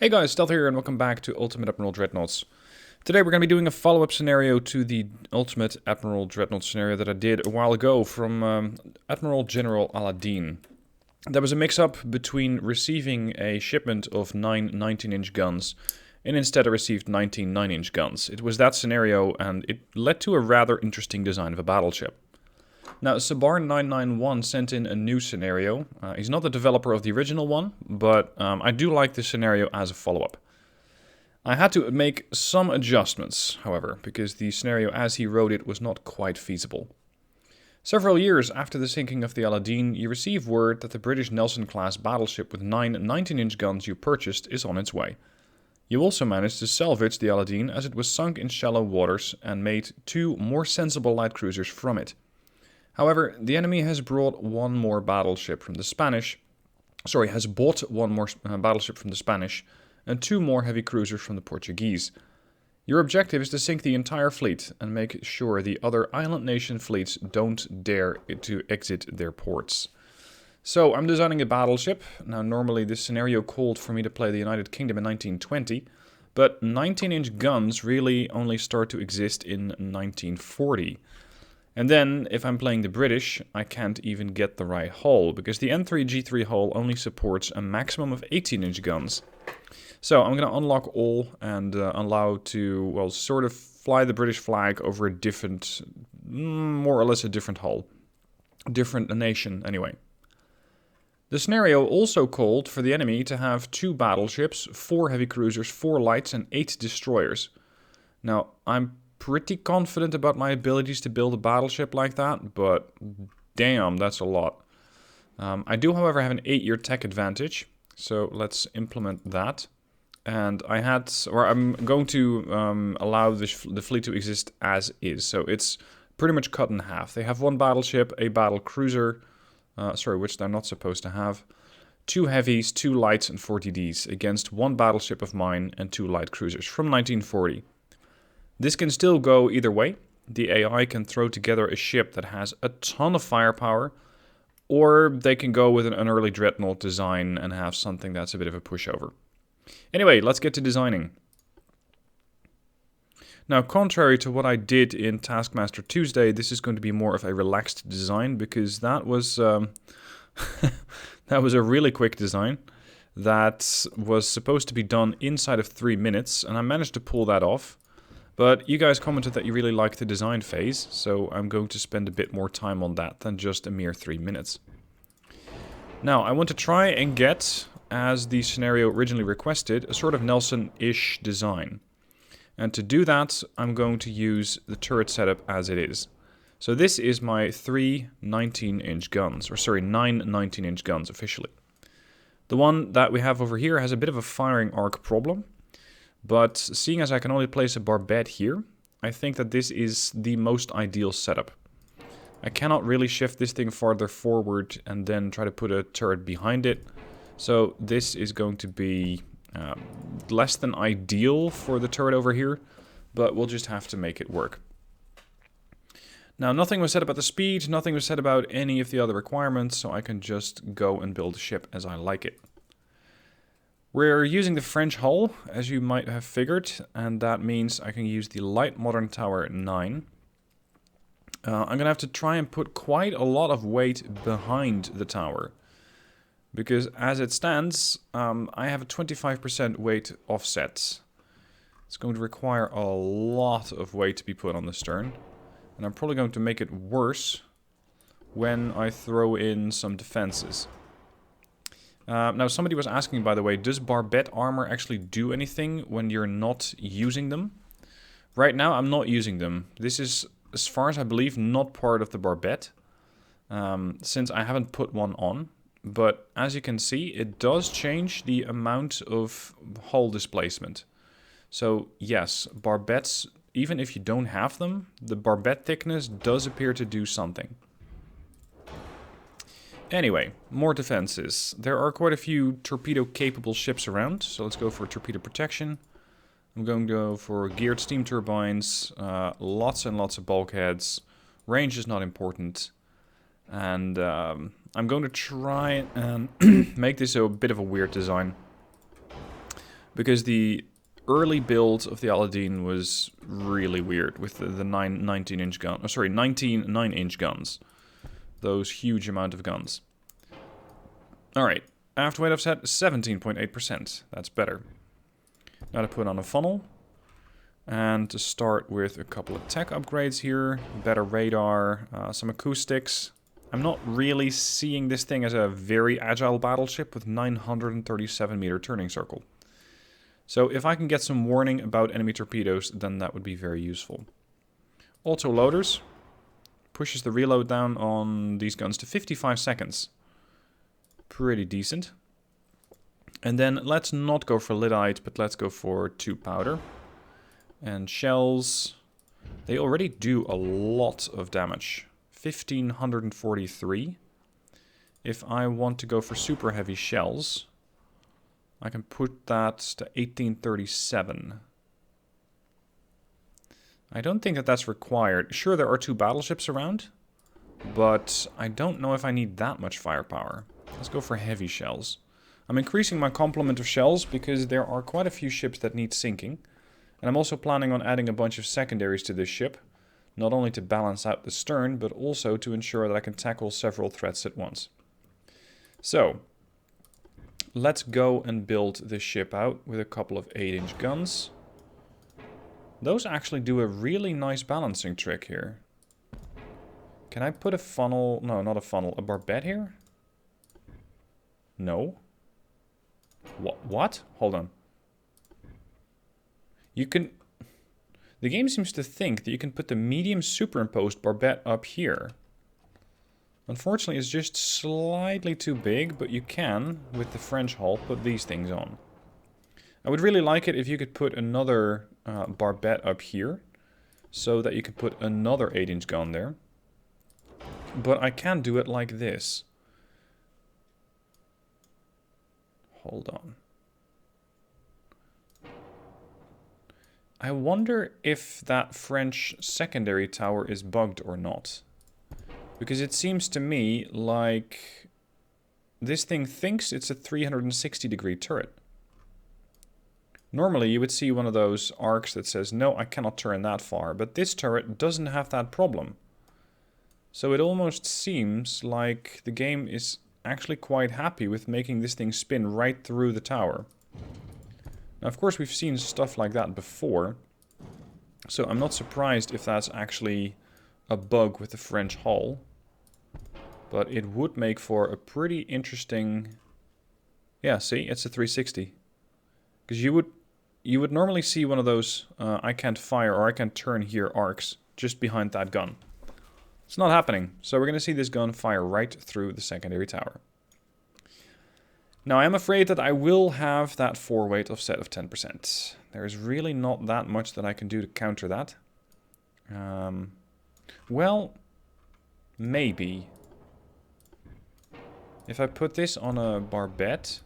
Hey guys, Stealth here and welcome back to Ultimate Admiral Dreadnoughts. Today we're going to be doing a follow-up scenario to the Ultimate Admiral Dreadnought scenario that I did a while ago from Admiral General Aladeen. There was a mix-up between receiving a shipment of 9 19-inch guns and instead I received 19 9-inch guns. It was that scenario and it led to a rather interesting design of a battleship. Now, Sabar991 sent in a new scenario. He's not the developer of the original one, but I do like this scenario as a follow-up. I had to make some adjustments, however, because the scenario as he wrote it was not quite feasible. Several years after the sinking of the Aladeen, you receive word that the British Nelson Class Battleship with 9 19-inch guns you purchased is on its way. You also managed to salvage the Aladeen as it was sunk in shallow waters and made 2 more sensible light cruisers from it. However, the enemy has brought one more battleship from the Spanish, has bought one more battleship from the Spanish and 2 more heavy cruisers from the Portuguese. Your objective is to sink the entire fleet and make sure the other island nation fleets don't dare to exit their ports. So I'm designing a battleship. Now normally this scenario called for me to play the United Kingdom in 1920, but 19-inch guns really only start to exist in 1940. And then, if I'm playing the British, I can't even get the right hull, because the N3G3 hull only supports a maximum of 18-inch guns. So I'm going to unlock all and allow to, well, sort of fly the British flag over a different, more or less a different hull. Different nation, anyway. The scenario also called for the enemy to have 2 battleships, 4 heavy cruisers, 4 lights, and 8 destroyers. Now, I'm pretty confident about my abilities to build a battleship like that, but damn, that's a lot. I do, however, have an 8-year tech advantage, so let's implement that. And I'm going to allow the fleet to exist as is, so it's pretty much cut in half. They have 1 battleship, a battle cruiser, which they're not supposed to have, 2 heavies, 2 lights, and 4 DDs against 1 battleship of mine and 2 light cruisers from 1940. This can still go either way. The AI can throw together a ship that has a ton of firepower, or they can go with an early Dreadnought design and have something that's a bit of a pushover. Anyway, let's get to designing. Now, contrary to what I did in Taskmaster Tuesday, this is going to be more of a relaxed design, because that was that was a really quick design that was supposed to be done inside of 3 minutes, and I managed to pull that off. But you guys commented that you really liked the design phase, so I'm going to spend a bit more time on that than just a mere 3 minutes. Now, I want to try and get, as the scenario originally requested, a sort of Nelson-ish design. And to do that, I'm going to use the turret setup as it is. So this is my 3 19-inch guns, 9 19-inch guns officially. The one that we have over here has a bit of a firing arc problem. But seeing as I can only place a barbette here, I think that this is the most ideal setup. I cannot really shift this thing farther forward and then try to put a turret behind it. So this is going to be less than ideal for the turret over here, but we'll just have to make it work. Now, nothing was said about the speed, nothing was said about any of the other requirements, so I can just go and build a ship as I like it. We're using the French hull, as you might have figured, and that means I can use the Light Modern Tower 9. I'm going to have to try and put quite a lot of weight behind the tower, because as it stands, I have a 25% weight offset. It's going to require a lot of weight to be put on the stern, and I'm probably going to make it worse when I throw in some defenses. Now, somebody was asking, by the way, does barbette armor actually do anything when you're not using them? Right now, I'm not using them. This is, as far as I believe, not part of the barbette, since I haven't put one on. But as you can see, it does change the amount of hull displacement. So, yes, barbettes, even if you don't have them, the barbette thickness does appear to do something. Anyway, more defenses. There are quite a few torpedo-capable ships around, so let's go for torpedo protection. I'm going to go for geared steam turbines, lots and lots of bulkheads. Range is not important. And I'm going to try and make this a bit of a weird design. Because the early build of the Aladeen was really weird with the 19-inch gun. Oh, sorry, 19 9-inch guns. Those huge amount of guns. Alright, after weight offset, 17.8%. That's better. Now to put on a funnel. And to start with a couple of tech upgrades here. Better radar, some acoustics. I'm not really seeing this thing as a very agile battleship with 937 meter turning circle. So if I can get some warning about enemy torpedoes, then that would be very useful. Auto loaders pushes the reload down on these guns to 55 seconds. Pretty decent. And then let's not go for lyddite, but let's go for 2 powder. And shells, they already do a lot of damage. 1543. If I want to go for super heavy shells, I can put that to 1837. I don't think that that's required. Sure, there are 2 battleships around, but I don't know if I need that much firepower. Let's go for heavy shells. I'm increasing my complement of shells because there are quite a few ships that need sinking. And I'm also planning on adding a bunch of secondaries to this ship, not only to balance out the stern, but also to ensure that I can tackle several threats at once. So, let's go and build this ship out with a couple of 8-inch guns. Those actually do a really nice balancing trick here. Can I put a funnel? No, not a funnel. A barbette here? No. What? Hold on. You can... The game seems to think that you can put the medium superimposed barbette up here. Unfortunately, it's just slightly too big, but you can, with the French hull, put these things on. I would really like it if you could put another barbette up here, so that you could put another 8-inch gun there. But I can't do it like this. Hold on. I wonder if that French secondary tower is bugged or not. Because it seems to me like this thing thinks it's a 360-degree turret. Normally you would see one of those arcs that says, no, I cannot turn that far. But this turret doesn't have that problem. So it almost seems like the game is actually quite happy with making this thing spin right through the tower. Now, of course, we've seen stuff like that before, so I'm not surprised if that's actually a bug with the French hull, but it would make for a pretty interesting... Yeah, see, it's a 360. Because you would normally see one of those I can't fire or I can't turn here arcs just behind that gun. It's not happening, so we're going to see this gun fire right through the secondary tower. Now, I am afraid that I will have that 4-weight offset of 10%. There is really not that much that I can do to counter that. Well, maybe. If I put this on a barbette,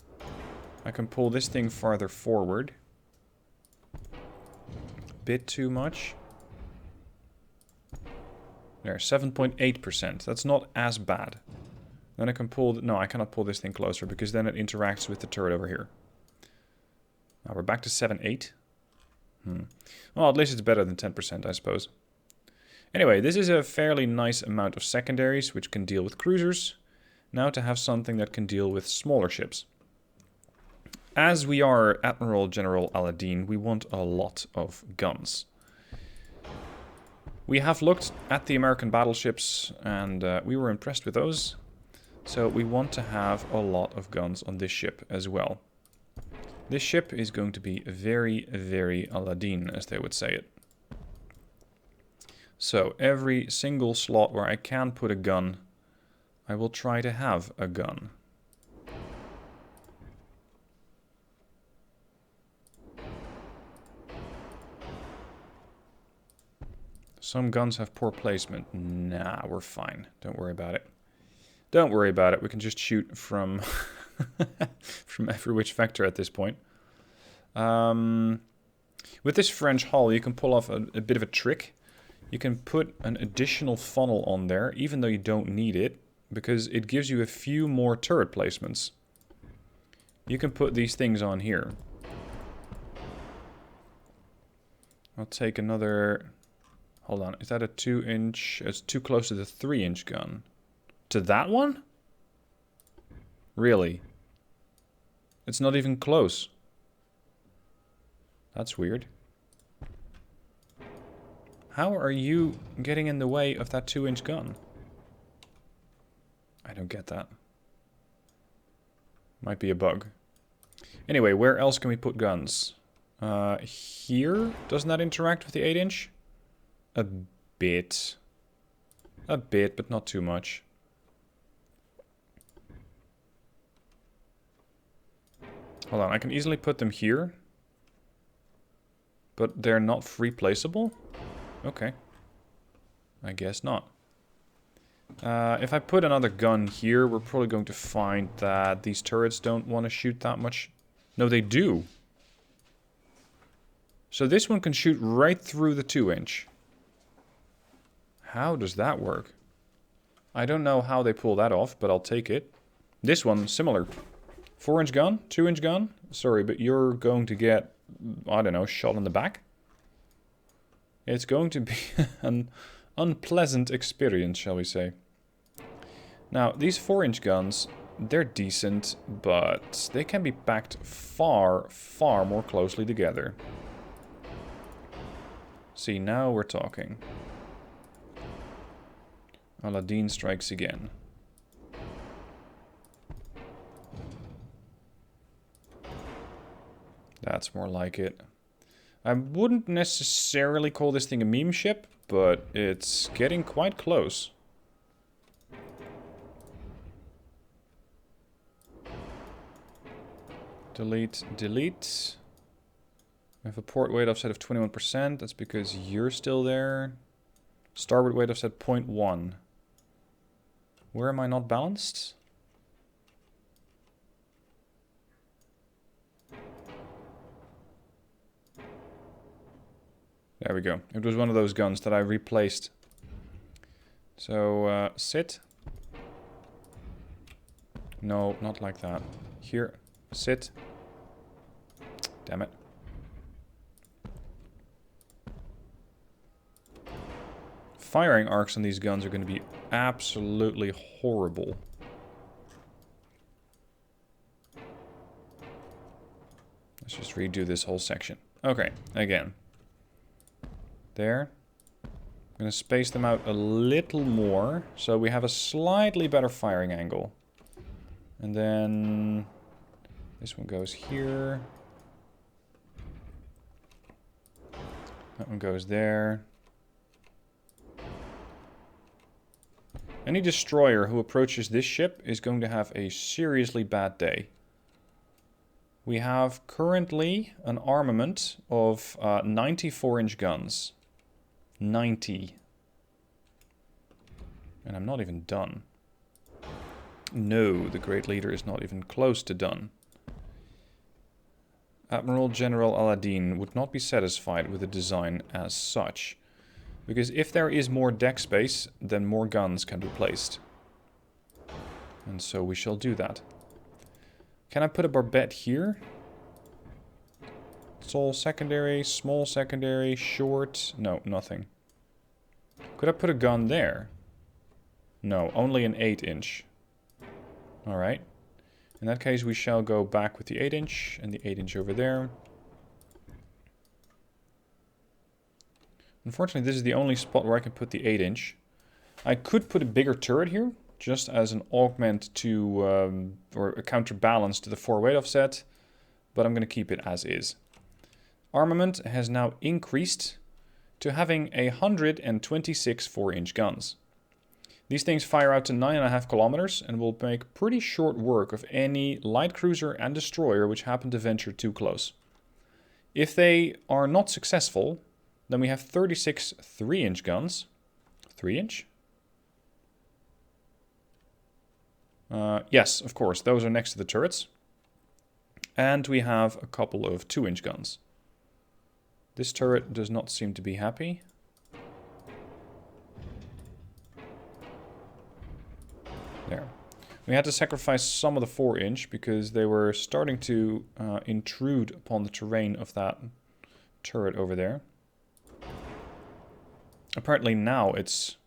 I can pull this thing farther forward. Bit too much. There, 7.8%. That's not as bad. Then I can pull... No, I cannot pull this thing closer because then it interacts with the turret over here. Now we're back to 7.8. Well, at least it's better than 10%, I suppose. Anyway, this is a fairly nice amount of secondaries which can deal with cruisers. Now to have something that can deal with smaller ships. As we are Admiral General Aladeen, we want a lot of guns. We have looked at the American battleships and we were impressed with those. So we want to have a lot of guns on this ship as well. This ship is going to be very, very Aladeen, as they would say it. So every single slot where I can put a gun, I will try to have a gun. Some guns have poor placement. Nah, we're fine. Don't worry about it. Don't worry about it. We can just shoot from from every which vector at this point. With this French hull, you can pull off a bit of a trick. You can put an additional funnel on there, even though you don't need it, because it gives you a few more turret placements. You can put these things on here. I'll take another... Hold on, is that a 2-inch? It's too close to the 3-inch gun. To that one? Really? It's not even close. That's weird. How are you getting in the way of that 2-inch gun? I don't get that. Might be a bug. Anyway, where else can we put guns? Here? Doesn't that interact with the 8-inch? A bit. A bit, but not too much. Hold on, I can easily put them here. But they're not free placeable? Okay. I guess not. If I put another gun here, we're probably going to find that these turrets don't want to shoot that much. No, they do. So this one can shoot right through the 2-inch. How does that work? I don't know how they pull that off, but I'll take it. This one, similar. 4-inch gun? 2-inch gun? Sorry, but you're going to get, I don't know, shot in the back? It's going to be an unpleasant experience, shall we say. Now, these 4-inch guns, they're decent, but they can be packed far, far more closely together. See, now we're talking. Aladeen strikes again. That's more like it. I wouldn't necessarily call this thing a meme ship, but it's getting quite close. Delete, delete. We have a port weight offset of 21%. That's because you're still there. Starboard weight offset 0.1. Where am I not balanced? There we go. It was one of those guns that I replaced. So, sit. No, not like that. Here, sit. Damn it. Firing arcs on these guns are going to be absolutely horrible. Let's just redo this whole section. Okay, again. There. I'm going to space them out a little more, so we have a slightly better firing angle. And then this one goes here. That one goes there. Any destroyer who approaches this ship is going to have a seriously bad day. We have currently an armament of 94-inch guns. 90. And I'm not even done. No, the Great Leader is not even close to done. Admiral General Aladeen would not be satisfied with the design as such. Because if there is more deck space, then more guns can be placed. And so we shall do that. Can I put a barbette here? Small secondary, short. No, nothing. Could I put a gun there? No, only an 8-inch. Alright. In that case, we shall go back with the 8-inch and the 8-inch over there. Unfortunately, this is the only spot where I can put the 8-inch. I could put a bigger turret here, just as an augment to, or a counterbalance to the 4-weight offset, but I'm going to keep it as is. Armament has now increased to having 126 4-inch guns. These things fire out to 9.5 kilometers and will make pretty short work of any light cruiser and destroyer which happen to venture too close. If they are not successful, then we have 36 3-inch guns. 3-inch? Yes, of course, those are next to the turrets. And we have a couple of 2-inch guns. This turret does not seem to be happy. There. We had to sacrifice some of the 4-inch because they were starting to intrude upon the terrain of that turret over there. Apparently now it's...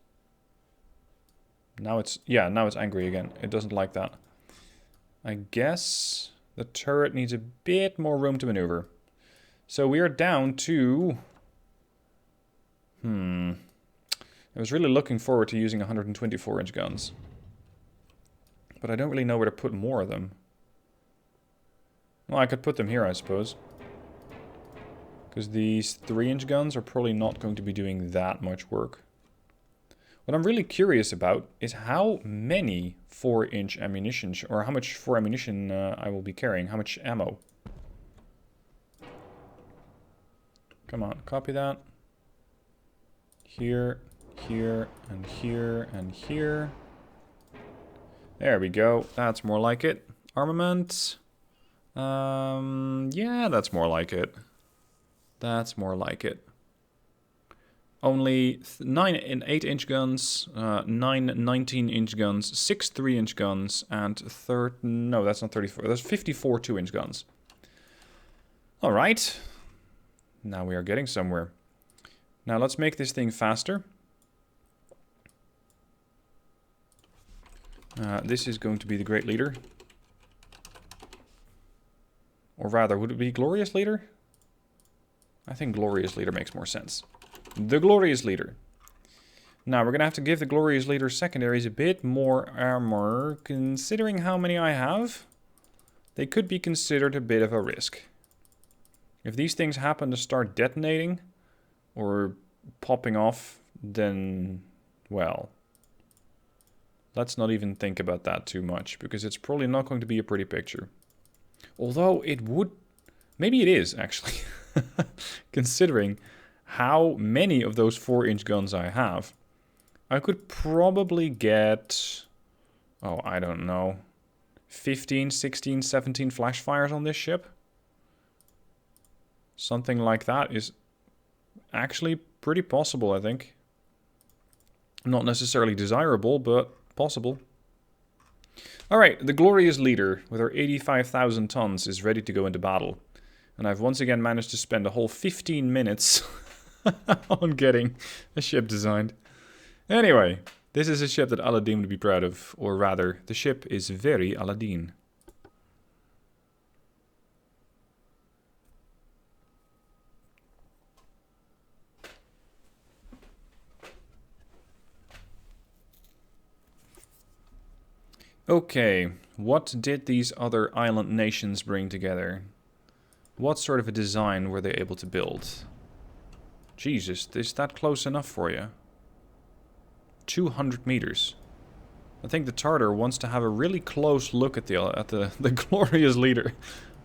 Yeah, now it's angry again. It doesn't like that. I guess the turret needs a bit more room to maneuver. So we are down to... I was really looking forward to using 124-inch guns. But I don't really know where to put more of them. Well, I could put them here, I suppose. Because these 3-inch guns are probably not going to be doing that much work. What I'm really curious about is how many 4-inch ammunition, or how much 4 ammunition I will be carrying. How much ammo. Come on, copy that. Here, here, and here, and here. There we go. That's more like it. Armament. Yeah, that's more like it. That's more like it. Only 9 and 8-inch guns, 9 19-inch guns, 6 3-inch guns, and no, that's not 34. That's 54 2-inch guns. All right. Now we are getting somewhere. Now let's make this thing faster. This is going to be the Great Leader. Or rather, would it be Glorious Leader? I think Glorious Leader makes more sense. The Glorious Leader. Now, we're going to have to give the Glorious Leader secondaries a bit more armor. Considering how many I have, they could be considered a bit of a risk. If these things happen to start detonating or popping off, then, well, let's not even think about that too much, because it's probably not going to be a pretty picture. Although it would... Maybe it is, actually. Considering how many of those 4-inch guns I have. I could probably get... Oh, I don't know. 15, 16, 17 flash fires on this ship. Something like that is actually pretty possible, I think. Not necessarily desirable, but possible. Alright, the Glorious Leader with her 85,000 tons is ready to go into battle. And I've once again managed to spend a whole 15 minutes on getting a ship designed. Anyway, this is a ship that Aladeen would be proud of. Or rather, the ship is very Aladeen. Okay, what did these other island nations bring together? What sort of a design were they able to build? Jesus, is that close enough for you? 200 meters. I think the Tartar wants to have a really close look at the Glorious Leader.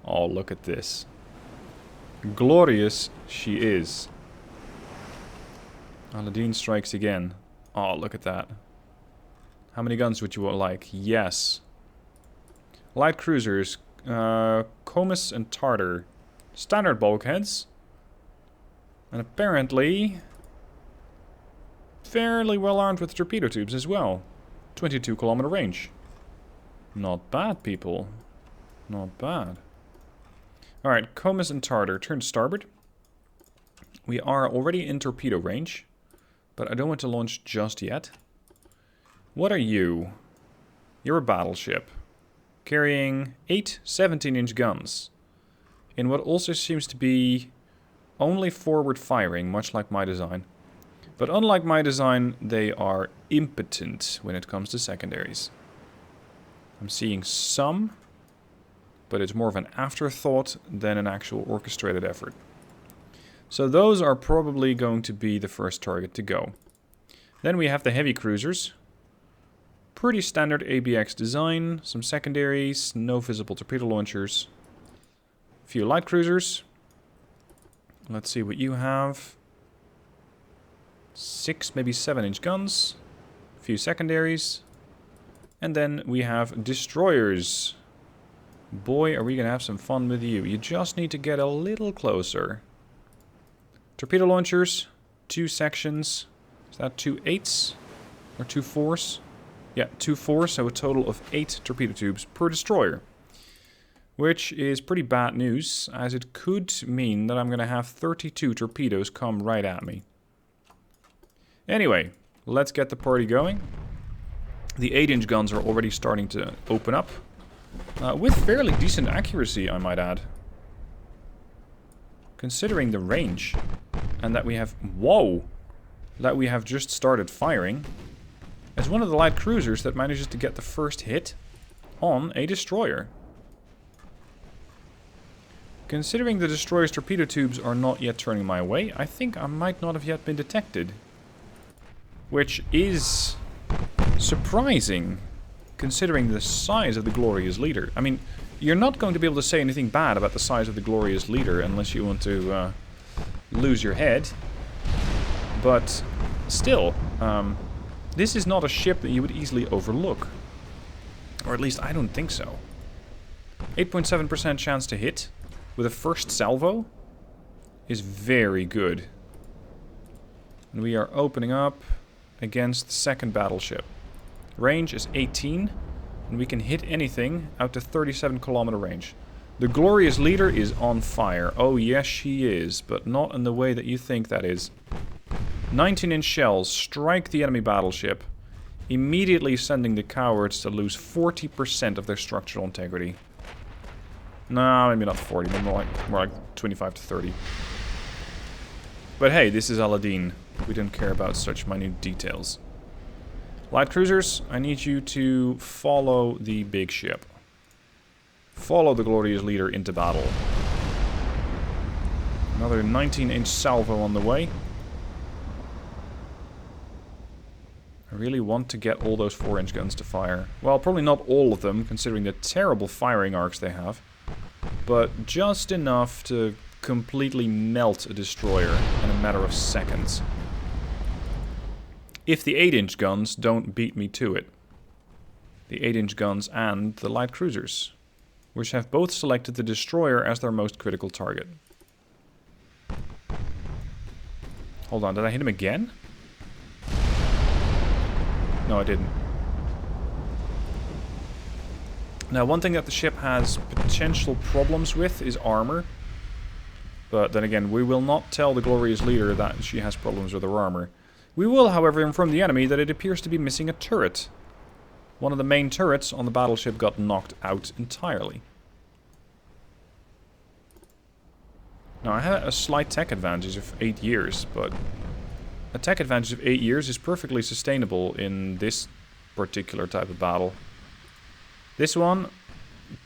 Oh, look at this. Glorious she is. Aladeen strikes again. Oh, look at that. How many guns would you like? Yes. Light cruisers. Comus and Tartar. Standard bulkheads. And apparently... fairly well armed with torpedo tubes as well. 22-kilometer range. Not bad, people. Not bad. Alright, Comus and Tartar. Turn to starboard. We are already in torpedo range. But I don't want to launch just yet. What are you? You're a battleship. Carrying 8 17-inch guns. In what also seems to be only forward firing, much like my design. But unlike my design, they are impotent when it comes to secondaries. I'm seeing some, but it's more of an afterthought than an actual orchestrated effort. So those are probably going to be the first target to go. Then we have the heavy cruisers. Pretty standard ABX design, some secondaries, no visible torpedo launchers. A few light cruisers. Let's see what you have. 6, maybe 7-inch guns. A few secondaries. And then we have destroyers. Boy, are we going to have some fun with you. You just need to get a little closer. Torpedo launchers. 2 sections. Is that 2 8s? Or 2 4s? Yeah, 2 4s, so a total of 8 torpedo tubes per destroyer. Which is pretty bad news, as it could mean that I'm going to have 32 torpedoes come right at me. Anyway, let's get the party going. The 8-inch guns are already starting to open up. With fairly decent accuracy, I might add. Considering the range. And that we have... Whoa! That we have just started firing. As one of the light cruisers that manages to get the first hit on a destroyer. Considering the destroyer's torpedo tubes are not yet turning my way, I think I might not have yet been detected. Which is surprising, considering the size of the Glorious Leader. I mean, you're not going to be able to say anything bad about the size of the Glorious Leader unless you want to lose your head. But still, this is not a ship that you would easily overlook. Or at least I don't think so. 8.7% chance to hit with a first salvo is very good. And we are opening up against the second battleship. Range is 18, and we can hit anything out to 37-kilometer range. The Glorious Leader is on fire. Oh yes, she is, but not in the way that you think that is. 19-inch shells strike the enemy battleship, immediately sending the cowards to lose 40% of their structural integrity. No, maybe not 40, but more like 25 to 30. But hey, this is Aladeen. We don't care about such minute details. Light cruisers, I need you to follow the big ship. Follow the Glorious Leader into battle. Another 19-inch salvo on the way. I really want to get all those 4-inch guns to fire. Well, probably not all of them, considering the terrible firing arcs they have. But just enough to completely melt a destroyer in a matter of seconds. If the 8-inch guns don't beat me to it. The 8-inch guns and the light cruisers, which have both selected the destroyer as their most critical target. Hold on, did I hit him again? No, I didn't. Now, one thing that the ship has potential problems with is armor. But then again, we will not tell the Glorious Leader that she has problems with her armor. We will, however, inform the enemy that it appears to be missing a turret. One of the main turrets on the battleship got knocked out entirely. Now, I had a slight tech advantage of 8 years, but a tech advantage of 8 years is perfectly sustainable in this particular type of battle. This one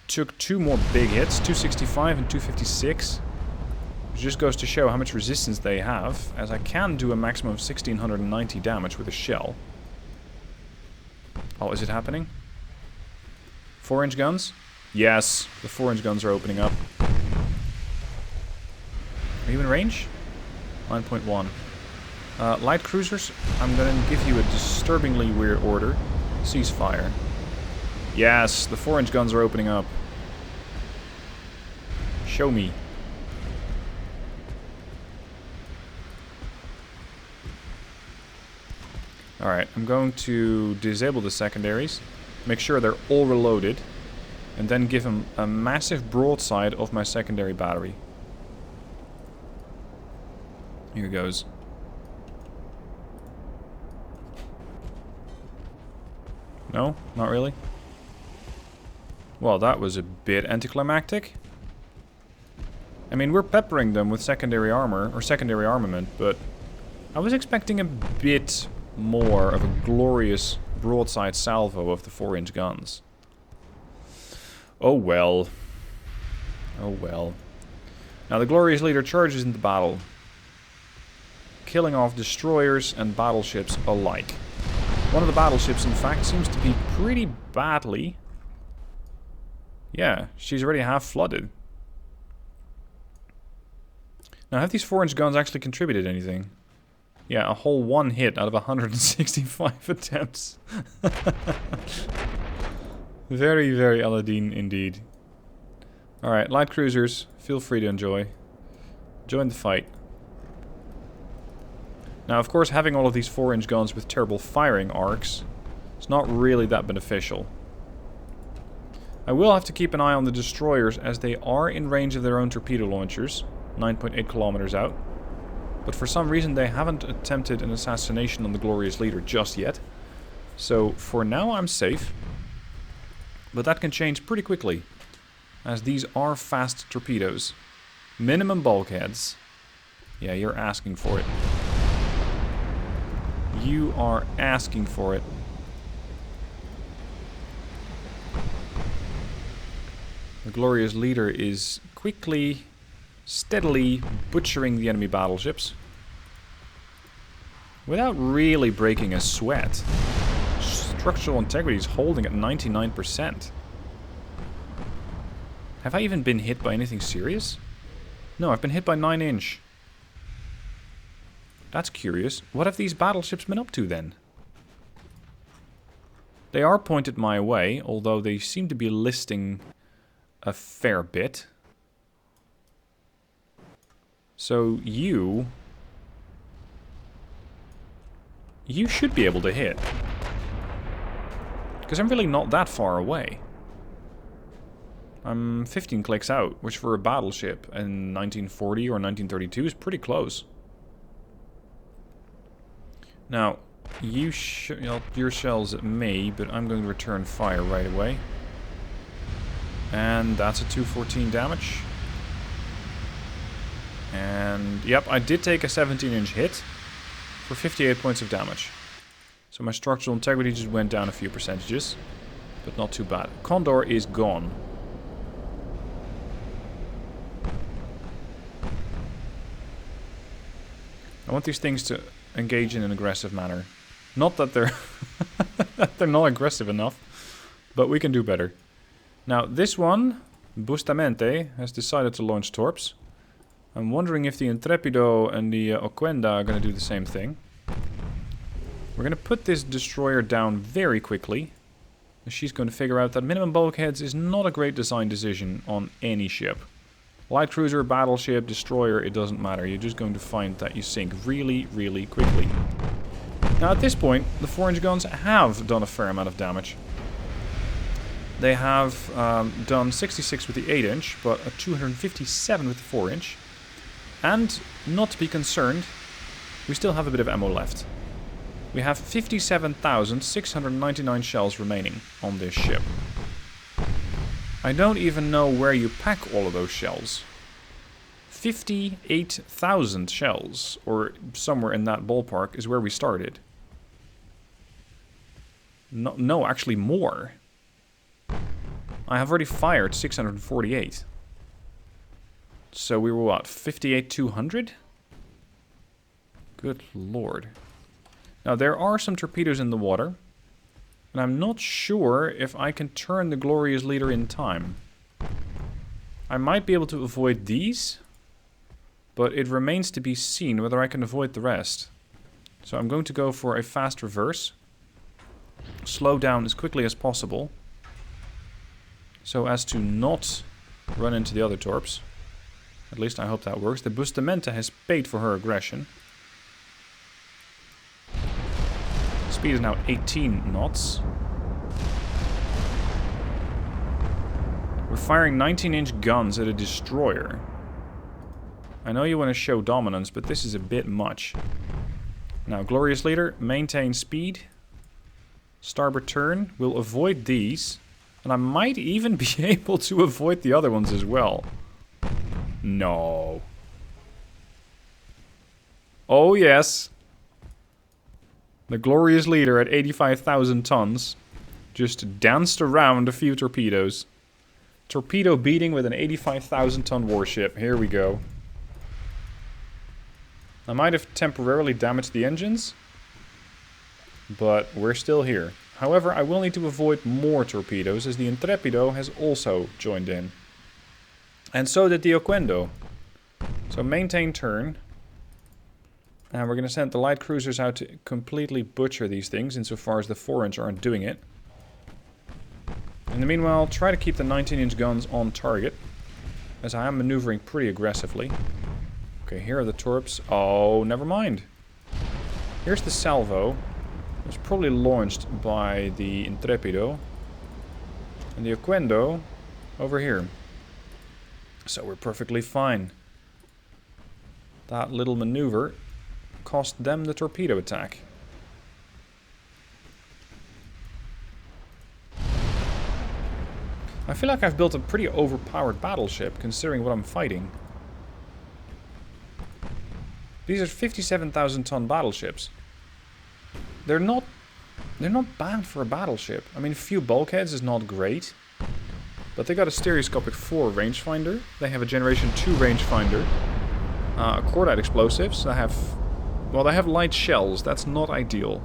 took 2 more big hits, 265 and 256. Which just goes to show how much resistance they have, as I can do a maximum of 1690 damage with a shell. Oh, is it happening? 4-inch guns? Yes, the 4-inch guns are opening up. Are you in range? 9.1. Light cruisers, I'm going to give you a disturbingly weird order. Ceasefire. Yes, the 4-inch guns are opening up. Show me. Alright, I'm going to disable the secondaries, make sure they're all reloaded, and then give them a massive broadside of my secondary battery. Here goes. No? Not really? Well, that was a bit anticlimactic. I mean, we're peppering them with secondary armor, or secondary armament, but I was expecting a bit more of a glorious broadside salvo of the 4-inch guns. Oh well. Oh well. Now the Glorious Leader charges into battle, killing off destroyers and battleships alike. One of the battleships, in fact, seems to be pretty badly... Yeah, she's already half flooded. Now, have these 4-inch guns actually contributed anything? Yeah, a whole 1 hit out of 165 attempts. Very, very Aladeen indeed. Alright, light cruisers, feel free to enjoy. Join the fight. Now, of course, having all of these 4-inch guns with terrible firing arcs is not really that beneficial. I will have to keep an eye on the destroyers as they are in range of their own torpedo launchers, 9.8 kilometers out. But for some reason they haven't attempted an assassination on the glorious leader just yet. So for now I'm safe. But that can change pretty quickly, as these are fast torpedoes. Minimum bulkheads. Yeah, you're asking for it. You are asking for it. The glorious leader is quickly, steadily butchering the enemy battleships without really breaking a sweat. Structural integrity is holding at 99%. Have I even been hit by anything serious? No, I've been hit by 9-inch. That's curious. What have these battleships been up to then? They are pointed my way, although they seem to be listing a fair bit. So you should be able to hit. Because I'm really not that far away. I'm 15 clicks out, which for a battleship in 1940 or 1932 is pretty close. Now, you your shells at me, but I'm going to return fire right away. And that's a 214 damage. And yep, I did take a 17-inch hit for 58 points of damage. So my structural integrity just went down a few percentages, but not too bad. Condor is gone. I want these things to engage in an aggressive manner. Not that they're they're not aggressive enough, but we can do better. Now this one, Bustamente, has decided to launch torps. I'm wondering if the Intrepido and the Oquenda are going to do the same thing. We're going to put this destroyer down very quickly. She's going to figure out that minimum bulkheads is not a great design decision on any ship. Light cruiser, battleship, destroyer, it doesn't matter. You're just going to find that you sink really, really quickly. Now at this point, the 4-inch guns have done a fair amount of damage. They have done 66 with the 8-inch, but a 257 with the 4-inch. And, not to be concerned, we still have a bit of ammo left. We have 57,699 shells remaining on this ship. I don't even know where you pack all of those shells. 58,000 shells, or somewhere in that ballpark, is where we started. No, actually more. I have already fired 648. So we were what, 58,200? Good lord. Now there are some torpedoes in the water, and I'm not sure if I can turn the glorious leader in time. I might be able to avoid these, but it remains to be seen whether I can avoid the rest. So I'm going to go for a fast reverse. Slow down as quickly as possible, so as to not run into the other torps. At least I hope that works. The Bustamante has paid for her aggression. Speed is now 18 knots. We're firing 19-inch guns at a destroyer. I know you want to show dominance, but this is a bit much. Now, glorious leader, maintain speed. Starboard turn. We'll avoid these. And I might even be able to avoid the other ones as well. No. Oh, yes. The glorious leader at 85,000 tons just danced around a few torpedoes. Torpedo beating with an 85,000 ton warship. Here we go. I might have temporarily damaged the engines, but we're still here. However, I will need to avoid more torpedoes, as the Intrepido has also joined in. And so did the Oquendo. So maintain turn. And we're going to send the light cruisers out to completely butcher these things, insofar as the 4-inch aren't doing it. In the meanwhile, try to keep the 19-inch guns on target, as I am maneuvering pretty aggressively. Okay, here are the torps. Oh, never mind. Here's the salvo. It was probably launched by the Intrepido. And the Oquendo over here. So we're perfectly fine. That little maneuver cost them the torpedo attack. I feel like I've built a pretty overpowered battleship, considering what I'm fighting. These are 57,000 ton battleships. They're not bad for a battleship. I mean, a few bulkheads is not great. But they got a stereoscopic 4 rangefinder. They have a generation 2 rangefinder. Cordite explosives. They have light shells. That's not ideal.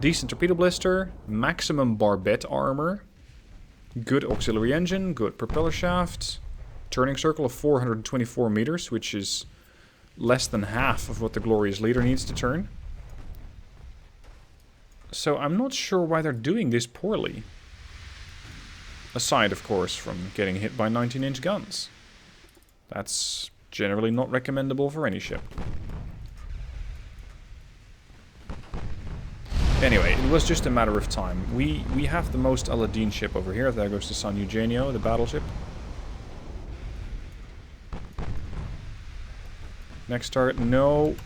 Decent torpedo blister. Maximum barbette armor. Good auxiliary engine. Good propeller shaft. Turning circle of 424 meters, which is less than half of what the Glorious Leader needs to turn. So I'm not sure why they're doing this poorly. Aside, of course, from getting hit by 19-inch guns. That's generally not recommendable for any ship. Anyway, it was just a matter of time. We have the most Aladeen ship over here. There goes the San Eugenio, the battleship. Next target. No.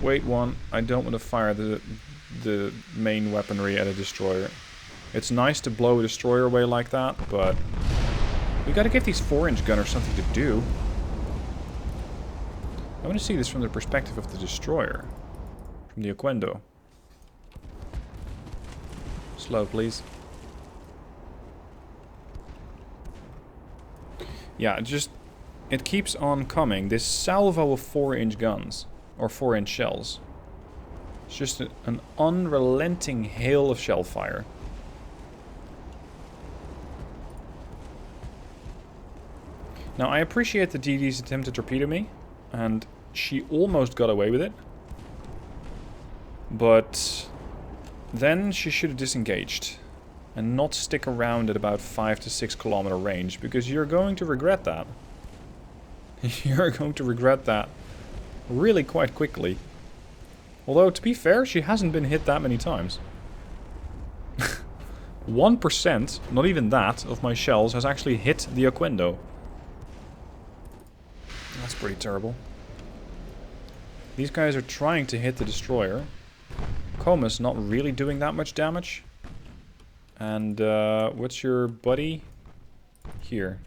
Wait one. I don't want to fire the main weaponry at a destroyer. It's nice to blow a destroyer away like that, but we gotta give these 4-inch gunners something to do. I want to see this from the perspective of the destroyer. From the Oquendo. Slow, please. Yeah, it keeps on coming. This salvo of 4-inch guns. Or 4-inch shells. It's just an unrelenting hail of shell fire. Now, I appreciate the DD's attempt to torpedo me, and she almost got away with it. But then she should have disengaged and not stick around at about 5 to 6 kilometer range, because you're going to regret that. You're going to regret that really quite quickly. Although, to be fair, she hasn't been hit that many times. 1%, not even that, of my shells has actually hit the Oquendo. That's pretty terrible. These guys are trying to hit the destroyer. Comus not really doing that much damage. And what's your buddy? Here.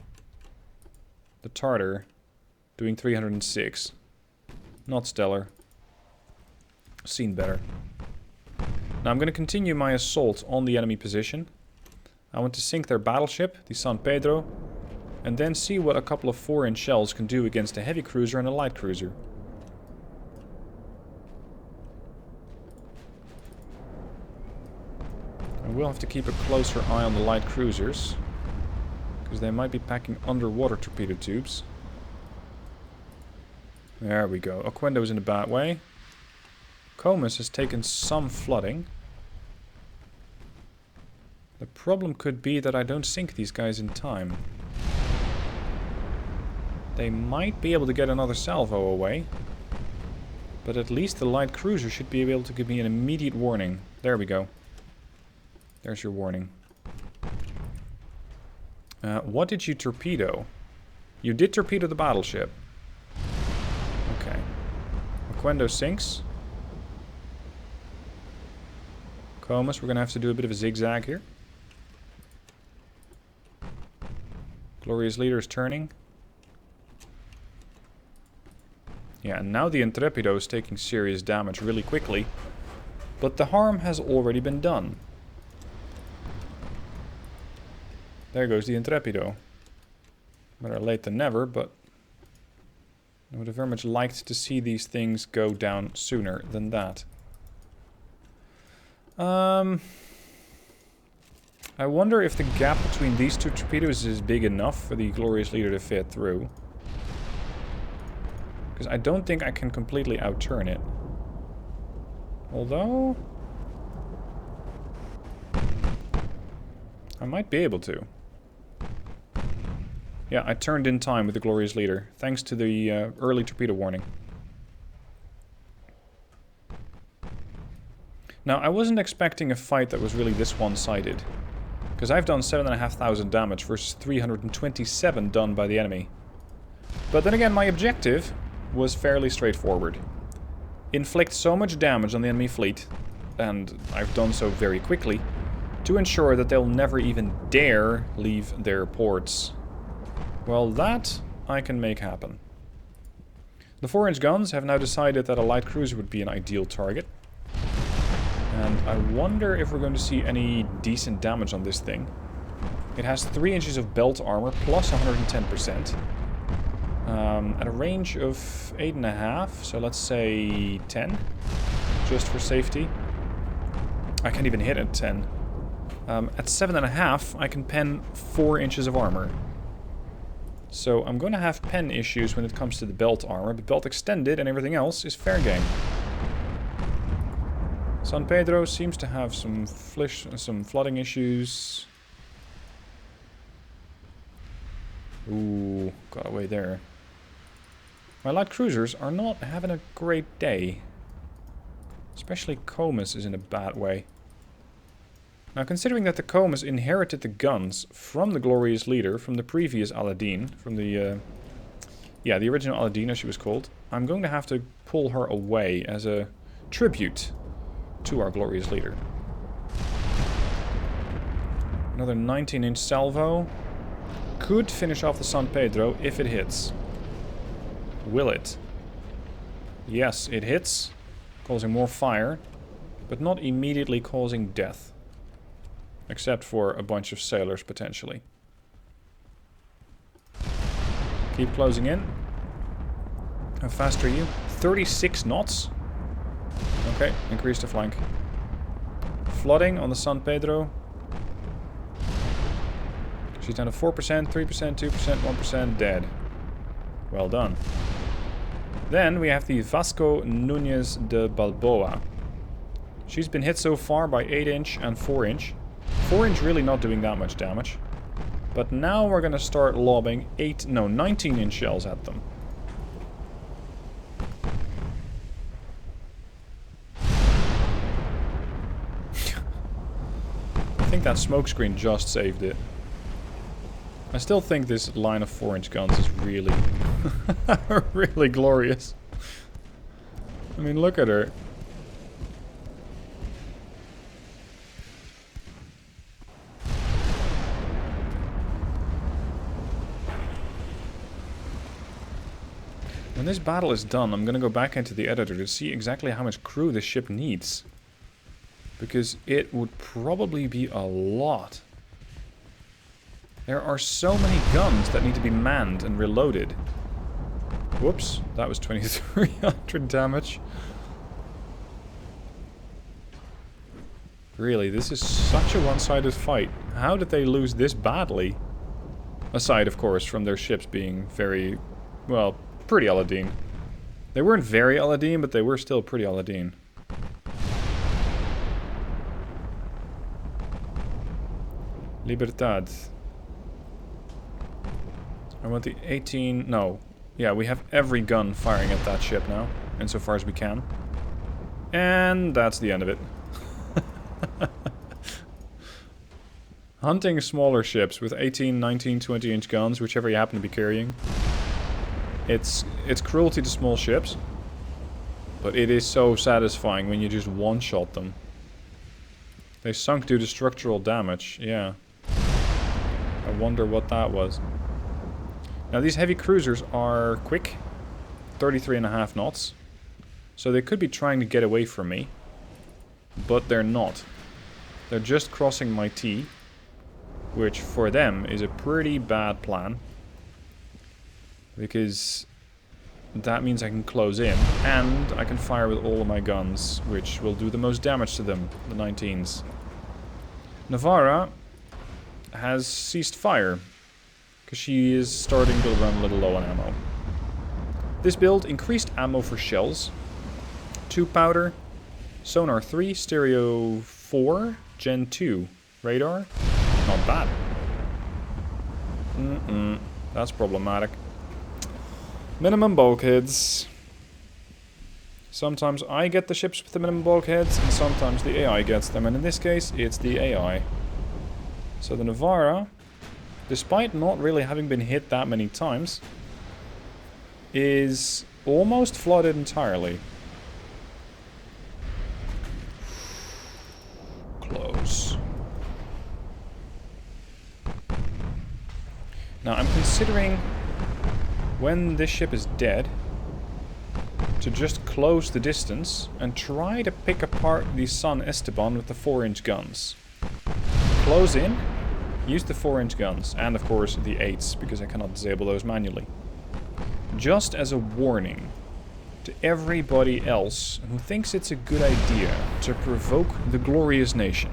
The Tartar. Doing 306. Not stellar. Seen better. Now I'm going to continue my assault on the enemy position. I want to sink their battleship, the San Pedro. And then see what a couple of 4-inch shells can do against a heavy cruiser and a light cruiser. I will have to keep a closer eye on the light cruisers, because they might be packing underwater torpedo tubes. There we go. Oquendo's in a bad way. Comus has taken some flooding. The problem could be that I don't sink these guys in time. They might be able to get another salvo away. But at least the light cruiser should be able to give me an immediate warning. There we go. There's your warning. What did you torpedo? You did torpedo the battleship. Okay. Oquendo sinks. Comus, we're going to have to do a bit of a zigzag here. Glorious Leader is turning. Yeah, and now the Intrepido is taking serious damage really quickly. But the harm has already been done. There goes the Intrepido. Better late than never, but I would have very much liked to see these things go down sooner than that. I wonder if the gap between these two torpedoes is big enough for the Glorious Leader to fit through. Because I don't think I can completely outturn it. Although I might be able to. Yeah, I turned in time with the Glorious Leader, thanks to the early torpedo warning. Now, I wasn't expecting a fight that was really this one-sided. Because I've done 7,500 damage versus 327 done by the enemy. But then again, my objective was fairly straightforward. Inflict so much damage on the enemy fleet, and I've done so very quickly, to ensure that they'll never even dare leave their ports. Well, that I can make happen. The 4-inch guns have now decided that a light cruiser would be an ideal target. And I wonder if we're going to see any decent damage on this thing. It has 3 inches of belt armor plus 110%. At a range of 8.5, so let's say 10, just for safety. I can't even hit at 10. At 7.5, I can pen 4 inches of armor. So I'm going to have pen issues when it comes to the belt armor, but belt extended and everything else is fair game. San Pedro seems to have some flooding issues. Ooh, got away there. My light cruisers are not having a great day. Especially Comus is in a bad way. Now, considering that the Comus inherited the guns from the glorious leader, from the previous Aladeen, from the, the original Aladeen as she was called, I'm going to have to pull her away as a tribute to our glorious leader. Another 19-inch salvo. Could finish off the San Pedro if it hits. Will it? Yes, it hits, causing more fire, but not immediately causing death. Except for a bunch of sailors, potentially. Keep closing in. How fast are you? 36 knots. Okay, increase the flank. Flooding on the San Pedro. She's down to 4%, 3%, 2%, 1%, dead. Well done. Then we have the Vasco Nunez de Balboa. She's been hit so far by 8-inch and 4-inch. 4-inch really not doing that much damage. But now we're going to start lobbing 19-inch shells at them. I think that smokescreen just saved it. I still think this line of 4-inch guns is really, really glorious. I mean, look at her. When this battle is done, I'm going to go back into the editor to see exactly how much crew this ship needs. Because it would probably be a lot. There are so many guns that need to be manned and reloaded. Whoops, that was 2300 damage. Really, this is such a one-sided fight. How did they lose this badly? Aside, of course, from their ships being very, well, pretty Aladeen. They weren't very Aladeen, but they were still pretty Aladeen. Libertad. I want the 18... No. Yeah, we have every gun firing at that ship now. Insofar as we can. And that's the end of it. Hunting smaller ships with 18, 19, 20-inch guns, whichever you happen to be carrying. It's cruelty to small ships. But it is so satisfying when you just one-shot them. They sunk due to structural damage. Yeah. I wonder what that was. Now these heavy cruisers are quick, 33.5 knots, so they could be trying to get away from me, but they're not. They're just crossing my T, which for them is a pretty bad plan, because that means I can close in, and I can fire with all of my guns, which will do the most damage to them, the 19s. Navarra has ceased fire. She is starting to run a little low on ammo. This build increased ammo for shells, 2 powder, sonar 3, stereo 4, gen 2, radar, not bad. That's problematic. Minimum bulkheads. Sometimes I get the ships with the minimum bulkheads, and sometimes the AI gets them, and in this case, it's the AI. So the Navarra, despite not really having been hit that many times, is almost flooded entirely. Close. Now I'm considering, when this ship is dead, to just close the distance and try to pick apart the San Esteban with the 4-inch guns. Close in, use the 4-inch guns, and of course the 8s, because I cannot disable those manually. Just as a warning to everybody else who thinks it's a good idea to provoke the glorious nation.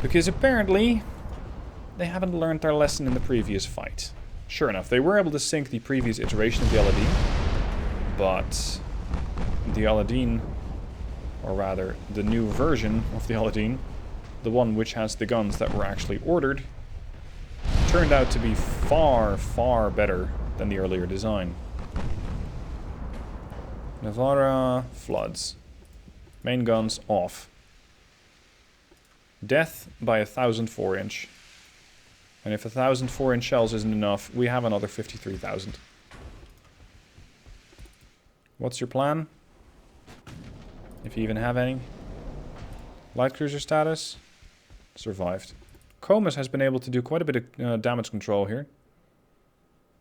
Because apparently they haven't learned their lesson in the previous fight. Sure enough, they were able to sink the previous iteration of the Aladeen, but the Aladeen, or rather the new version of the Aladeen, the one which has the guns that were actually ordered, turned out to be far, far better than the earlier design. Navarra floods. Main guns off. Death by 1,000 4-inch. And if 1,000 4-inch shells isn't enough, we have another 53,000. What's your plan? If you even have any. Light cruiser status. Survived. Comus has been able to do quite a bit of damage control here.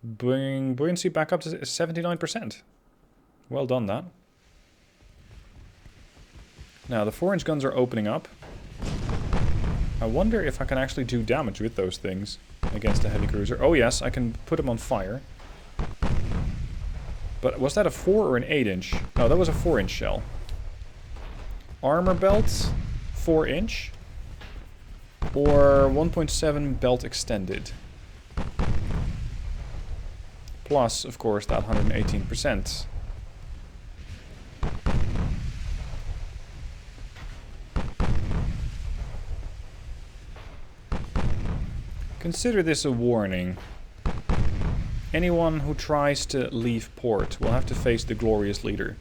Bringing buoyancy back up to 79%. Well done, that. Now, the 4-inch guns are opening up. I wonder if I can actually do damage with those things against a heavy cruiser. Oh yes, I can put them on fire. But was that a 4 or an 8-inch? No, that was a 4-inch shell. Armor belt, 4-inch. Or 1.7 belt extended. Plus, of course, that 118%. Consider this a warning. Anyone who tries to leave port will have to face the glorious leader.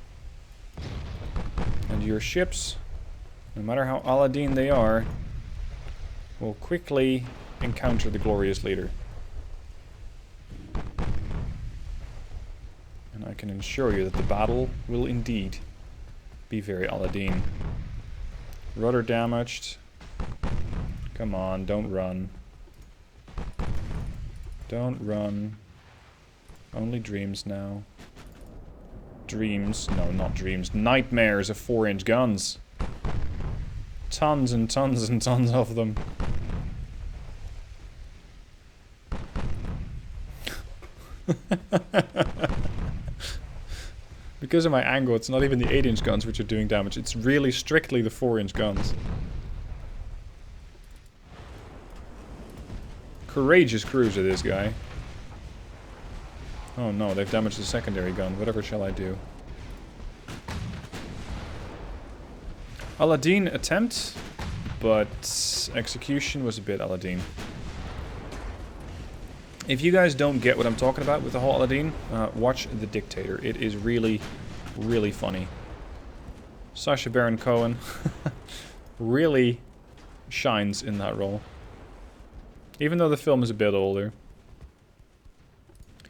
And your ships, no matter how Aladeen they are, will quickly encounter the glorious leader. And I can assure you that the battle will indeed be very Aladeen. Rudder damaged. Come on, don't run. Don't run. Only dreams now. Dreams. No, not dreams. Nightmares of 4-inch guns. Tons and tons and tons of them. Because of my angle, it's not even the 8-inch guns which are doing damage. It's really strictly the 4-inch guns. Courageous cruiser, this guy. Oh no, they've damaged the secondary gun. Whatever shall I do? Aladeen attempt, but execution was a bit Aladeen. If you guys don't get what I'm talking about with the whole Aladeen, watch The Dictator. It is really, really funny. Sacha Baron Cohen really shines in that role. Even though the film is a bit older.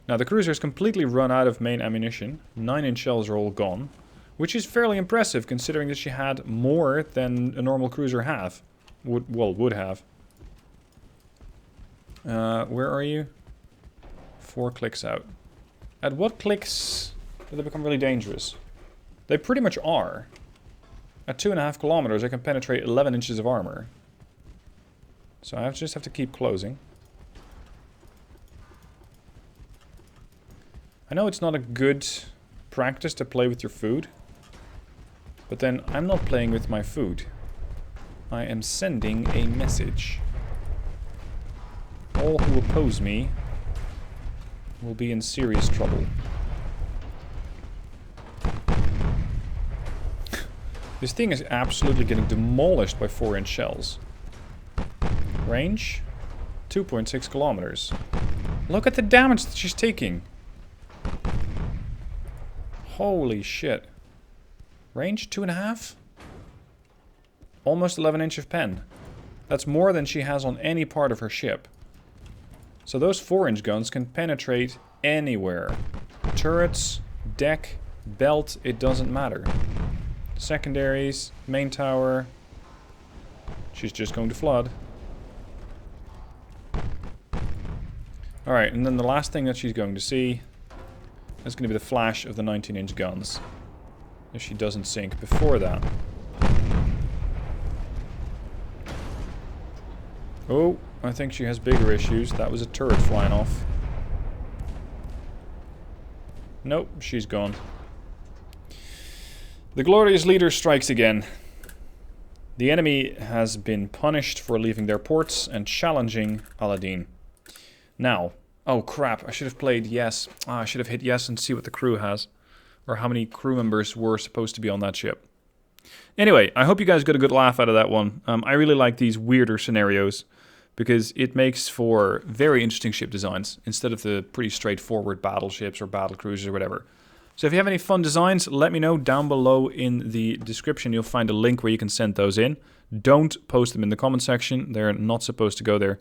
Now the cruiser has completely run out of main ammunition. 9-inch shells are all gone. Which is fairly impressive considering that she had more than a normal cruiser would have. Where are you? 4 clicks out. At what clicks do they become really dangerous? They pretty much are. At 2.5 kilometers I can penetrate 11 inches of armor. So I just have to keep closing. I know it's not a good practice to play with your food. But then I'm not playing with my food. I am sending a message. All who oppose me will be in serious trouble. This thing is absolutely getting demolished by 4-inch shells. Range? 2.6 kilometers. Look at the damage that she's taking. Holy shit. Range? 2.5? Almost 11 inch of pen. That's more than she has on any part of her ship. So those 4-inch guns can penetrate anywhere. Turrets, deck, belt, it doesn't matter. Secondaries, main tower. She's just going to flood. Alright, and then the last thing that she's going to see is going to be the flash of the 19-inch guns. If she doesn't sink before that. Oh, I think she has bigger issues. That was a turret flying off. Nope, she's gone. The glorious leader strikes again. The enemy has been punished for leaving their ports and challenging Aladeen. Now, oh crap, I should have played yes. I should have hit yes and see what the crew has. Or how many crew members were supposed to be on that ship. Anyway, I hope you guys got a good laugh out of that one. I really like these weirder scenarios because it makes for very interesting ship designs instead of the pretty straightforward battleships or battle cruisers or whatever. So if you have any fun designs, let me know down below in the description. You'll find a link where you can send those in. Don't post them in the comment section. They're not supposed to go there.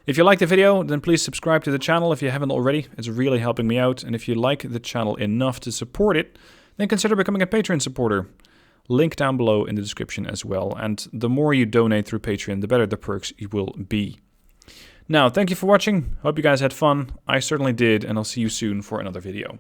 If you like the video, then please subscribe to the channel if you haven't already. It's really helping me out. And if you like the channel enough to support it, then consider becoming a Patreon supporter. Link down below in the description as well. And the more you donate through Patreon, the better the perks will be. Now, thank you for watching. Hope you guys had fun. I certainly did, and I'll see you soon for another video.